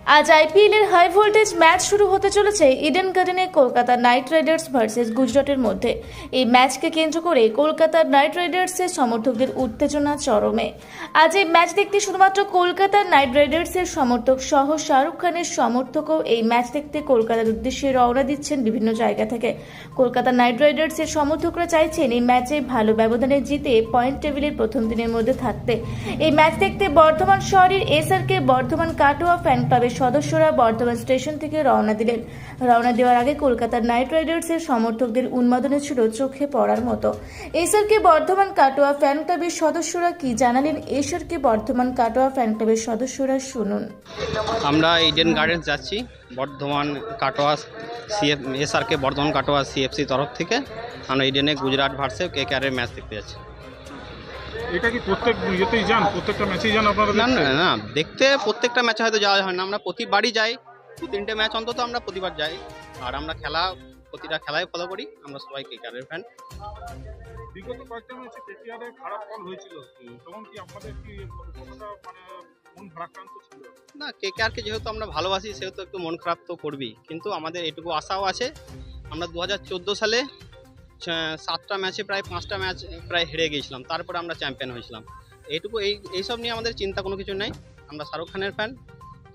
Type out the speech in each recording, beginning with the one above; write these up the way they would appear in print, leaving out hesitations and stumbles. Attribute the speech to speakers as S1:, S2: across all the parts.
S1: আজ আইপিএল এর high voltage match শুরু হতে চলেছে ইডেন গার্ডেনে কলকাতা নাইট রাইডার্স ভার্সেস গুজরাটের মধ্যে। এই ম্যাচকে কেন্দ্র করে কলকাতার নাইট রাইডার্সের সমর্থকদের উত্তেজনা চরমে। আজ এই ম্যাচ দেখতে শুধুমাত্র কলকাতার নাইট রাইডার্সের সমর্থক সহ শাহরুখ খানের সমর্থকও এই ম্যাচ দেখতে কলকাতার উদ্দেশ্যে রওনা দিচ্ছেন বিভিন্ন জায়গা থেকে। কলকাতা নাইট রাইডার্সের সমর্থকরা চাইছেন এই ম্যাচে ভালো ব্যবধানে জিতে পয়েন্ট টেবিলের প্রথম দিনের মধ্যে থাকতে। এই ম্যাচ দেখতে বর্ধমান শহরের এসআরকে বর্ধমান কাটোয়া ফ্যান ক্লাবের সদস্যরা বর্ধমান স্টেশন থেকে রওনা দিলেন। রওনা দেওয়ার আগে কলকাতার নাইট রাইডার্সের সমর্থকদের উন্মাদনা ছিল চোখে পড়ার মতো। এসআরকে বর্ধমান কাটোয়া ফ্যান ক্লাবের সদস্যরা কি জানালেন, এসআরকে বর্ধমান কাটোয়া ফ্যান ক্লাবের সদস্যরা শুনুন।
S2: আমরা ইডেন গার্ডেন্স যাচ্ছি বর্ধমান কাটোয়া এসআরকে বর্ধমান কাটোয়া সিএফসি তরফ থেকে। আমরা ইডেনে গুজরাট ভার্সেস কেকেআরের ম্যাচ দেখতে যাচ্ছি।
S3: এটা কি প্রত্যেক ইয়েতেই যান, প্রত্যেকটা ম্যাচেই যান আপনারা?
S2: না না না, দেখতে প্রত্যেকটা ম্যাচে হয়তো যাওয়া হয় না, আমরা প্রতিবারই যাই। 2-3টে ম্যাচ অন্তত আমরা প্রতিবার যাই। আর আমরা প্রতিটা খেলায় ফলো করি। আমরা সবাই কেকেআরের ফ্যান।
S3: বিগত কয়েকটা ম্যাচে কেকেআরের খারাপ ফল হয়েছিল, তখন কি আপনাদের কি কতটা মন ভারাক্রান্ত ছিল?
S2: না, কেকেআরকে যেহেতু আমরা ভালোবাসি সেহেতু একটু মন খারাপ তো করবি, কিন্তু আমাদের এটুকু আশাও আছে। আমরা 2014 সালে 7টা ম্যাচে প্রায় 5টা ম্যাচ প্রায় হেরে গিয়েছিলাম, তারপরে আমরা চ্যাম্পিয়ন হয়েছিলাম। এইটুকু এইসব নিয়ে আমাদের চিন্তা কোনো কিছু নেই। আমরা শাহরুখ খানের ফ্যান।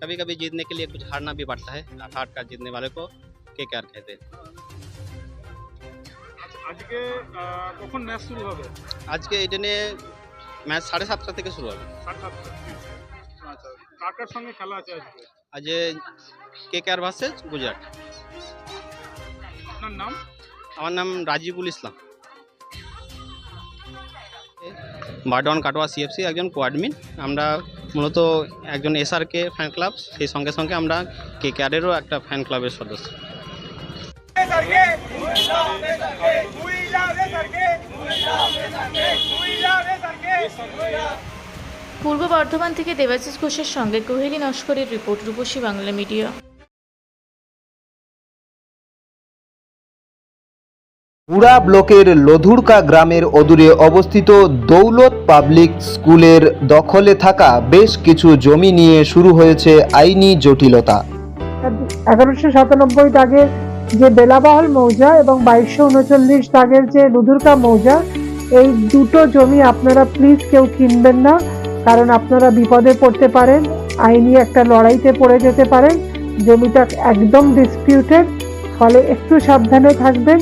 S2: कभी कभी जीतने के लिए कुछ हारना भी पड़ता है। हार कर जीतने वाले को केकेआर कहते हैं।
S3: আজকে কখন ম্যাচ শুরু হবে?
S2: আজকে ইডেনে ম্যাচ 7:30 থেকে শুরু হবে।
S3: 7:30। আচ্ছা, কার কার সঙ্গে খেলা আছে আজকে?
S2: আজ কেকেআর ভার্সেস গুজরাট।
S3: আপনার নাম?
S2: আমার নাম রাজিবুল ইসলাম। বর্ধমান কাটোয়া সিএফসি একজন কোঅ্যাডমিন। আমরা মূলত একজন এসআরকে ফ্যান ক্লাব, সেই সঙ্গে সঙ্গে আমরা কেকেআরেরও একটা ফ্যান ক্লাবের সদস্য।
S1: পূর্ব বর্ধমান থেকে দেবাশিস ঘোষের সঙ্গে কোহেলি নস্করের রিপোর্ট, রূপসী বাংলা মিডিয়া।
S4: পুরা ব্লকের লধুরকা গ্রামের অদূরে অবস্থিত দৌলত পাবলিক স্কুলের দখলে থাকা বেশ কিছু জমি নিয়ে শুরু হয়েছে আইনি জটিলতা।
S5: 1197 দাগের যে বেলাবহল মৌজা এবং 2239 দাগের যে লধুরকা মৌজা, এই দুটো জমি আপনারা প্লিজ কেউ কিনবেন না, কারণ আপনারা বিপদে পড়তে পারেন, আইনি একটা লড়াইতে পড়ে যেতে পারেন। জমিটা একদম ডিসপিউটেড, ফলে একটু সাবধানে থাকবেন।